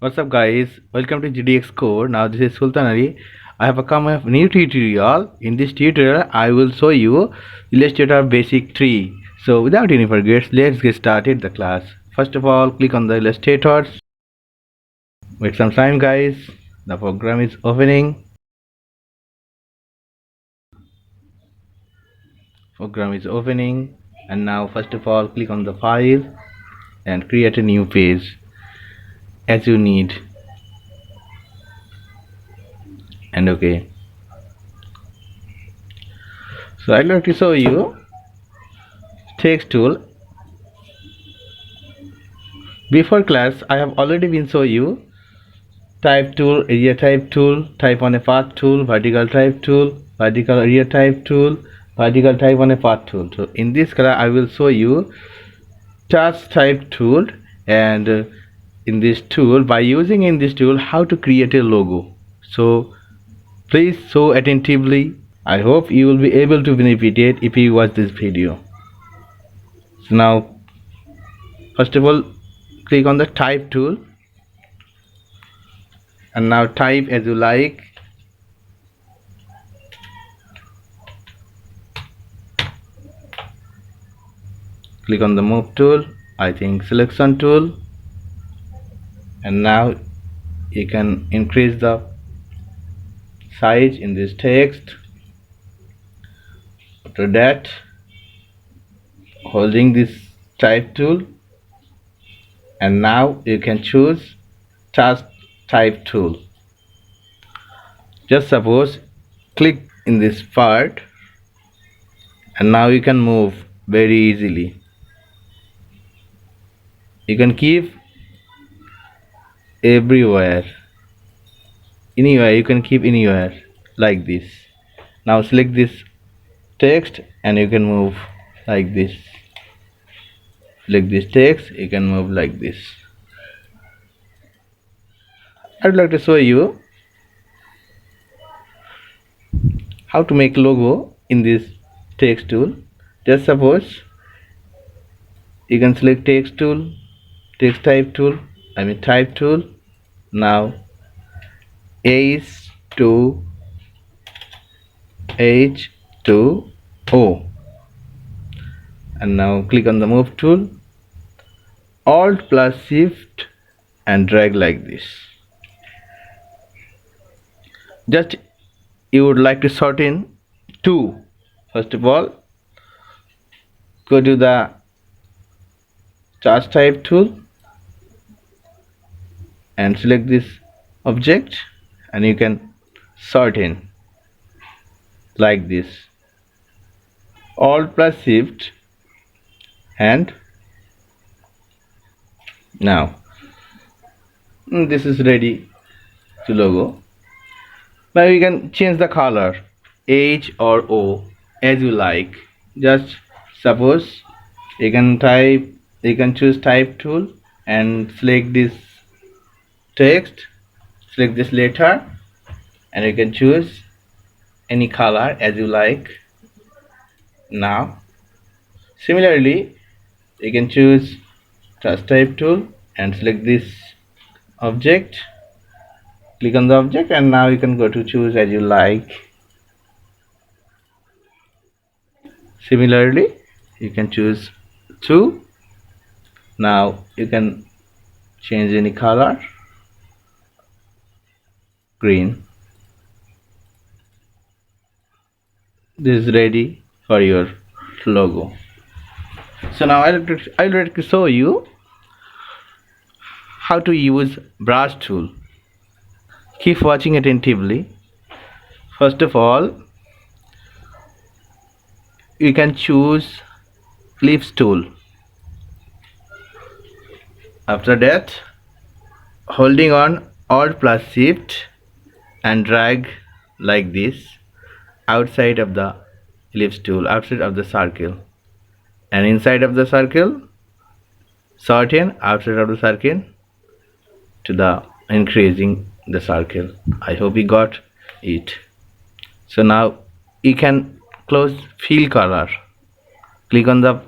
What's up guys, welcome to GDX Code. Now this is Sultan Ali. I have come a new tutorial. In this tutorial I will show you Illustrator Basic 3. So without any forgets, let's get started the class. First of all, click on the Illustrator. Wait some time guys, the program is opening. Program is opening, and now first of all click on the file and create a new page as you need, and okay. So I'd like to show you text tool. Before class I have already been show you type tool, area type tool, type on a path tool, vertical type tool, vertical area type tool, vertical type on a path tool. So in this class I will show you task type tool, and in this tool, by using in this tool, how to create a logo. So please show attentively. I hope you will be able to benefit it if you watch this video. So now first of all click on the type tool, and now type as you like. Click on the move tool, I think selection tool, and now you can increase the size in this text. After that, holding this type tool, and now you can choose task type tool. Just suppose click in this part, and now you can move very easily. You can keep everywhere, anywhere, you can keep anywhere like this. Now select this text and you can move like this. Select this text, you can move like this. I would like to show you how to make logo in this text tool. Just suppose you can select text tool, text type tool, type tool. Now H2 H2O, and now click on the move tool, Alt plus Shift and drag like this. Just you would like to sort in two. First of all, go to the chart type tool and select this object, and you can sort in like this. Alt plus Shift, and now this is ready to logo. Now you can change the color H or O as you like. Just suppose you can choose type tool and select this text, select this letter, and you can choose any color as you like. Now similarly you can choose task type tool and select this object, click on the object, and now you can go to choose as you like. Similarly you can choose two. Now you can change any color, green. This is ready for your logo. So now I'll like to show you how to use brush tool. Keep watching attentively. First of all, you can choose ellipse tool. After that, holding on Alt plus Shift and drag like this outside of the ellipse tool, outside of the circle, and inside of the circle, sort in outside of the circle to the increasing the circle. I hope you got it. So now you can close fill color. Click on the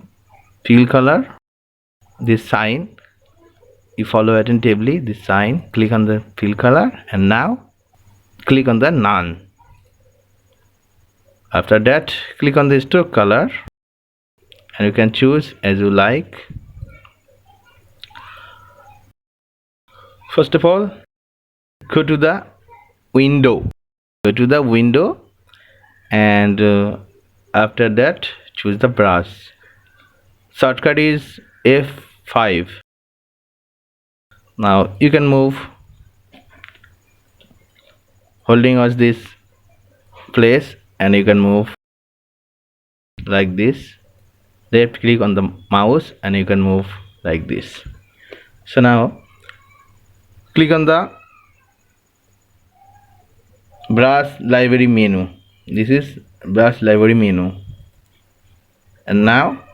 fill color, this sign, you follow attentively this sign, click on the fill color, and now click on the none. After that, click on the stroke color, and you can choose as you like. First of all, go to the window. Go to the window, and after that, choose the brush. Shortcut is F5. Now you can move holding on this place, and you can move like this. Left click on the mouse, and you can move like this. So now click on the brush library menu. This is brush library menu, and now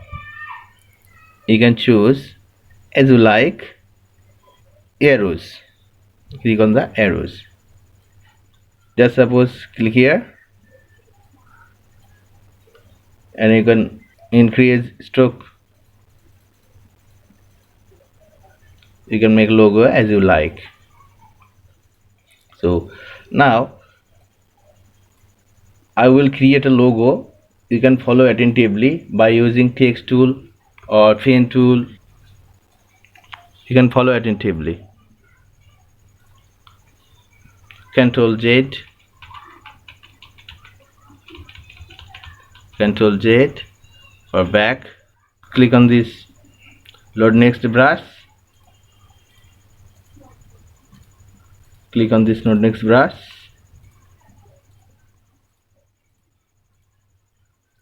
you can choose as you like arrows. Click on the arrows. Just suppose click here, and you can increase stroke. You can make logo as you like. So now I will create a logo. You can follow attentively by using text tool or pen tool. You can follow attentively. Control Z, Control Z for back. Click on this load next brush. Click on this node next brush.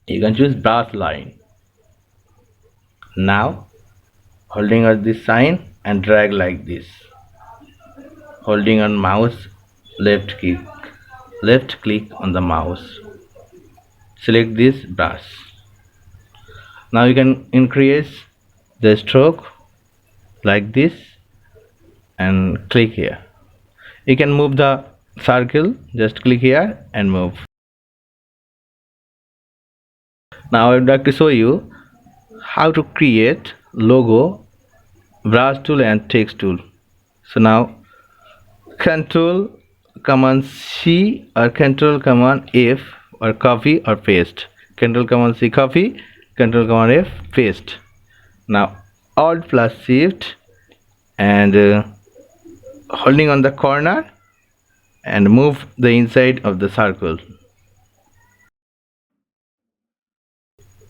You can choose brush line. Now holding on this sign and drag like this. Holding on mouse, left click on the mouse. Select this brush. Now you can increase the stroke like this and click here. You can move the circle, just click here and move. Now I would like to show you how to create logo, brush tool and text tool. So now Control Command C or Control Command F or copy or paste. Control Command C copy, Control Command F paste. Now Alt plus Shift and holding on the corner and move the inside of the circle.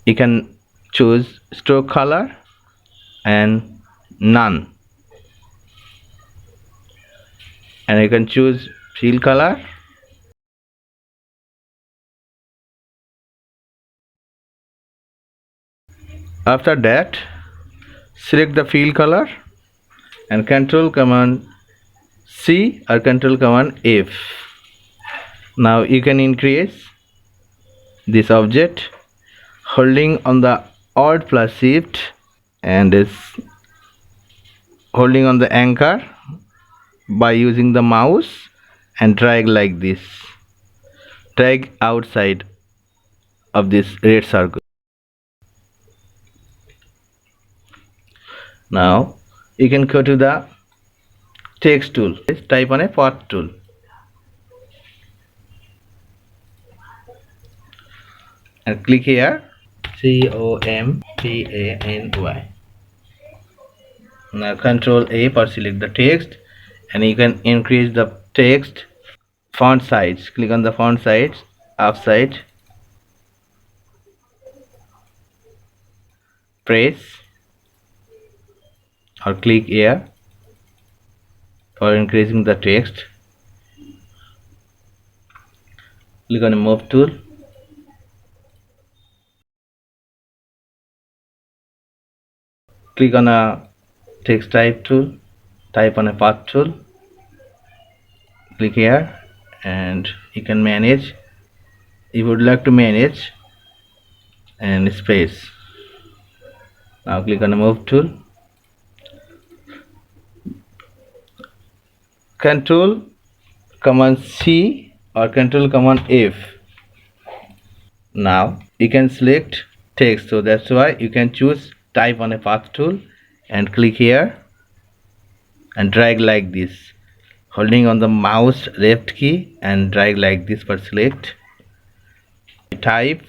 You can choose stroke color and none, and you can choose fill color. After that, select the fill color and Control Command C or Control Command F. Now you can increase this object holding on the Alt plus Shift and is holding on the anchor by using the mouse and drag like this. Drag outside of this red circle. Now you can go to the text tool. Type on a path tool and click here. COMPANY. Now Control A for select the text, and you can increase the text font size. Click on the font size upside, press or click here for increasing the text. Click on the move tool. Click on a text type tool. Type on a path tool. Click here and you can manage. You would like to manage and space. Now click on the move tool. Control Command C or Control Command F. Now you can select text, so that's why you can choose type on a path tool and click here and drag like this, holding on the mouse left key and drag like this for select. Type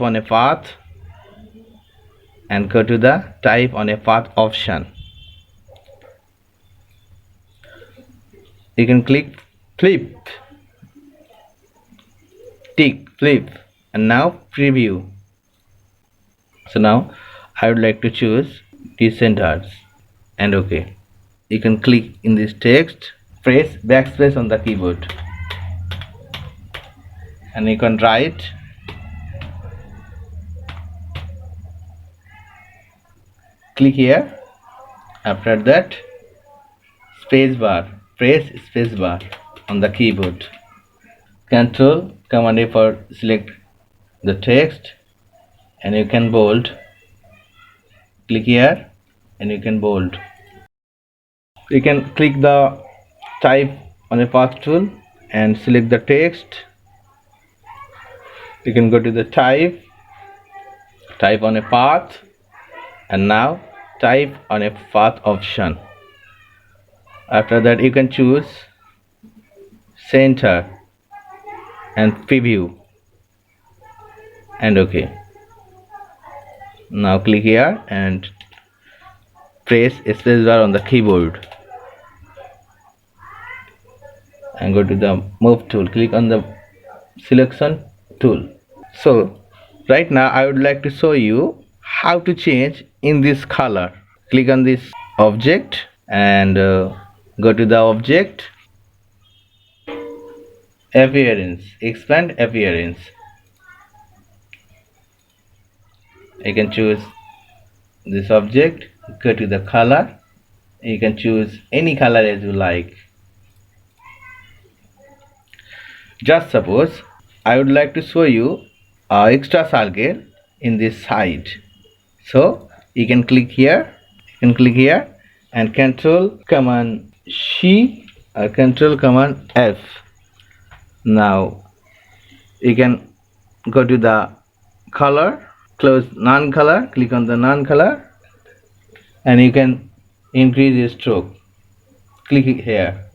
on a path and go to the type on a path option. You can click flip, tick, flip, and now preview. So now I would like to choose decenters and OK. You can click in this text, press backspace on the keyboard, and you can write click here. After that, spacebar, press spacebar on the keyboard. Control Command A for select the text, and you can bold. Click here and you can bold. You can click the type on a path tool and select the text. You can go to the type on a path, and now type on a path option. After that, you can choose center and preview and OK. Now click here and press spacebar on the keyboard and go to the move tool. Click on the selection tool. So right now I would like to show you how to change in this color. Click on this object and go to the object, appearance, expand appearance. You can choose this object, go to the color. You can choose any color as you like. Just suppose I would like to show you extra circle in this side. So you can click here, and Control Command C or Control Command F. Now you can go to the color, close non-color, click on the non-color, and you can increase the stroke. Click here.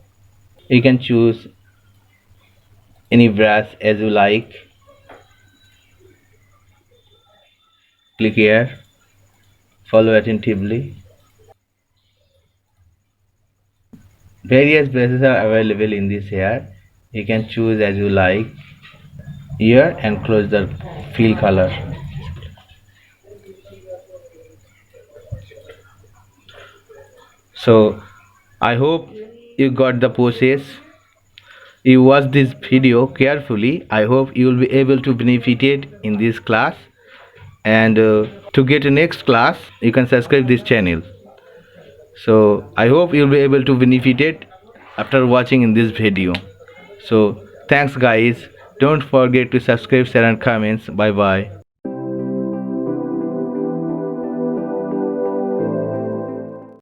You can choose any brush as you like. Click here, follow attentively. Various brushes are available in this here. You can choose as you like here and close the fill color. So I hope you got the process. You watch this video carefully. I hope you will be able to benefit it in this class, and to get a next class you can subscribe this channel. So I hope you'll be able to benefit it after watching in this video. So thanks guys, don't forget to subscribe, share and comments. Bye bye.